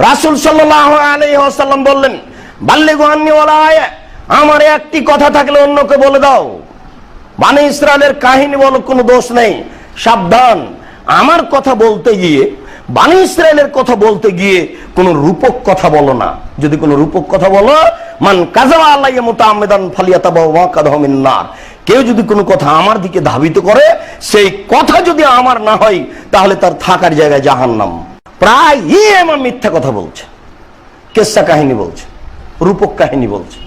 রাসূল সাল্লাল্লাহু আলাইহি ওয়াসাল্লাম বললেন, বাল্লিগু আন্নী ওয়ালা আয়া, আমার একটি কথা থাকলে অন্যকে বলে দাও। বনি ইসরাইলের কাহিনী বলো, কোনো দোষ নেই, সাবধান। আমার কথা বলতে গিয়ে, বনি ইসরাইলের কথা বলতে গিয়ে কোনো রূপক কথা বলো না। যদি কোনো রূপক কথা বলো, মান কাযাবা আলাইয়া মুতাআম্মিদান ফালিয়াতাবাওয়া মাকাদাহু মিন নার, কেউ যদি কোনো কথা আমার দিকে ধাবিত করে, সেই কথা যদি আমার না হয়, তাহলে তার থাকার জায়গায় জাহান্নাম। প্রায় আমার মিথ্যা কথা বলছে, কিসসা কাহিনী বলছে, রূপক কাহিনী বলছে।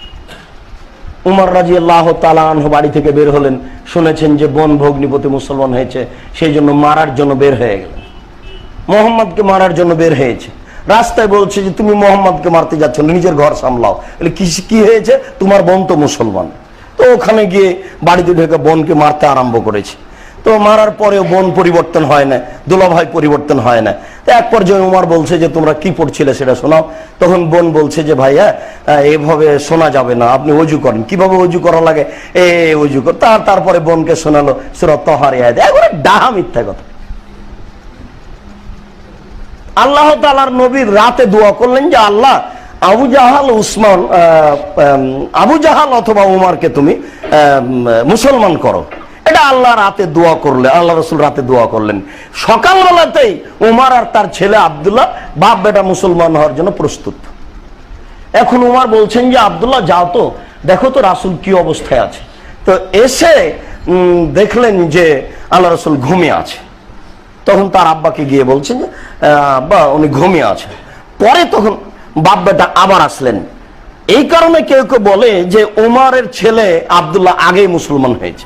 উমর রাদিয়াল্লাহু তাআলা আনহু বাড়ি থেকে বের হলেন, শুনেছেন যে বোন ভগ্নিপতি মুসলমান হয়েছে, সেই জন্য মারার জন্য বের হয়ে গেলেন। মোহাম্মদকে মারার জন্য বের হয়েছে। রাস্তায় বলছে যে তুমি মোহাম্মদকে মারতে যাচ্ছ, নিজের ঘর সামলাও। কি হয়েছে? তোমার বোন তো মুসলমান। তো ওখানে গিয়ে বাড়িতে ঢুকে বোনকে মারতে আরম্ভ করেছে। তো মারার পরেও বোন পরিবর্তন হয় না, দুলাভাই পরিবর্তন হয় না। তো এক পর্যায়ে উমর বলছে যে তোমরা কি পড়ছিলে সেটা শোনাও। তখন বোন বলছে যে ভাইয়া, এভাবে শোনা যাবে না, আপনি ওযু করেন। কিভাবে ওযু করা লাগে? ওযু কর। তারপরে বোনকে শোনালো সূরা তাহার আয়াত। একবারে ডাহা মিথ্যা কথা। আল্লাহ তাআলার নবী রাতে দোয়া করলেন যে আল্লাহ, আবু জাহাল অথবা উমরকে তুমি মুসলমান করো। এটা আল্লাহ রাতে দোয়া করলে, আল্লাহ রাসূল রাতে দোয়া করলেন। সকালবেলাতেই উমর আর তার ছেলে আব্দুল্লাহ বাপ বেটা মুসলমান হওয়ার জন্য প্রস্তুত। এখন উমর বলছেন যে আব্দুল্লাহ যাও তো, দেখো তো রাসূল কি অবস্থায় আছে। তো এসে দেখলেন যে আল্লাহ রাসূল ঘুমিয়ে আছে। তখন তার আব্বাকে গিয়ে বলছেন যে আব্বা, উনি ঘুমিয়ে আছেন। পরে তখন বাপ বেটা আবার আসলেন। এই কারণে কেউ কেউ বলে যে উমরের ছেলে আব্দুল্লাহ আগেই মুসলমান হয়েছে।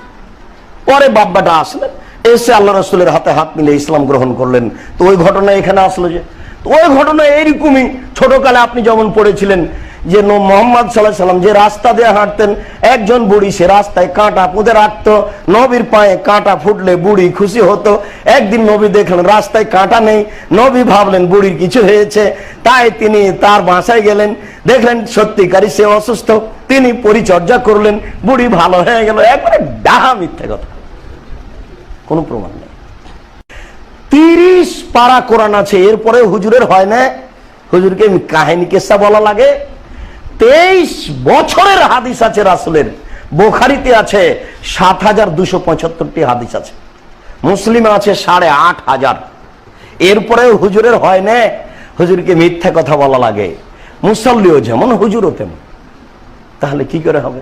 পরে বাপ বেটা আসলেন, এসে আল্লাহ রাসূলের হাতে হাত মিলে ইসলাম গ্রহণ করলেন। তো ওই ঘটনা এখানে আসলো যে, তো ওই ঘটনা এইরকমই। ছোটকালে আপনি যেমন পড়েছিলেন যে মুহাম্মদ সাল্লাল্লাহু আলাইহি ওয়াসাল্লাম যে রাস্তা দিয়ে হাঁটতেন, একজন বুড়ি সে রাস্তায় কাঁটা পুঁতে রাখতো। নবীর পায়ে কাঁটা ফুটলে বুড়ি খুশি হতো। একদিন নবী দেখলেন রাস্তায় কাঁটা নেই, নবী ভাবলেন বুড়ির কিছু হয়েছে, তাই তিনি তার বাসায় গেলেন। দেখলেন সত্যিকারই সে অসুস্থ, তিনি পরিচর্যা করলেন, বুড়ি ভালো হয়ে গেল। একবারে ডাহা মিথ্যা কথা, কোনো প্রমাণ নেই। 30 পারা কোরআন আছে, এরপরে হুজুরের হয় না। হুজুরকে কাহিনী কেসা বলা লাগে। 23 বছরের হাদিস আছে রাসূলের। বুখারীতে আছে 7275টি হাদিস আছে, মুসলিমে আছে 8500। এরপরে হুজুরের হয় না। হুজুরকে মিথ্যা কথা বলা লাগে। মুসল্লিও যেমন, হুজুরও তেমন। তাহলে কি করে হবে?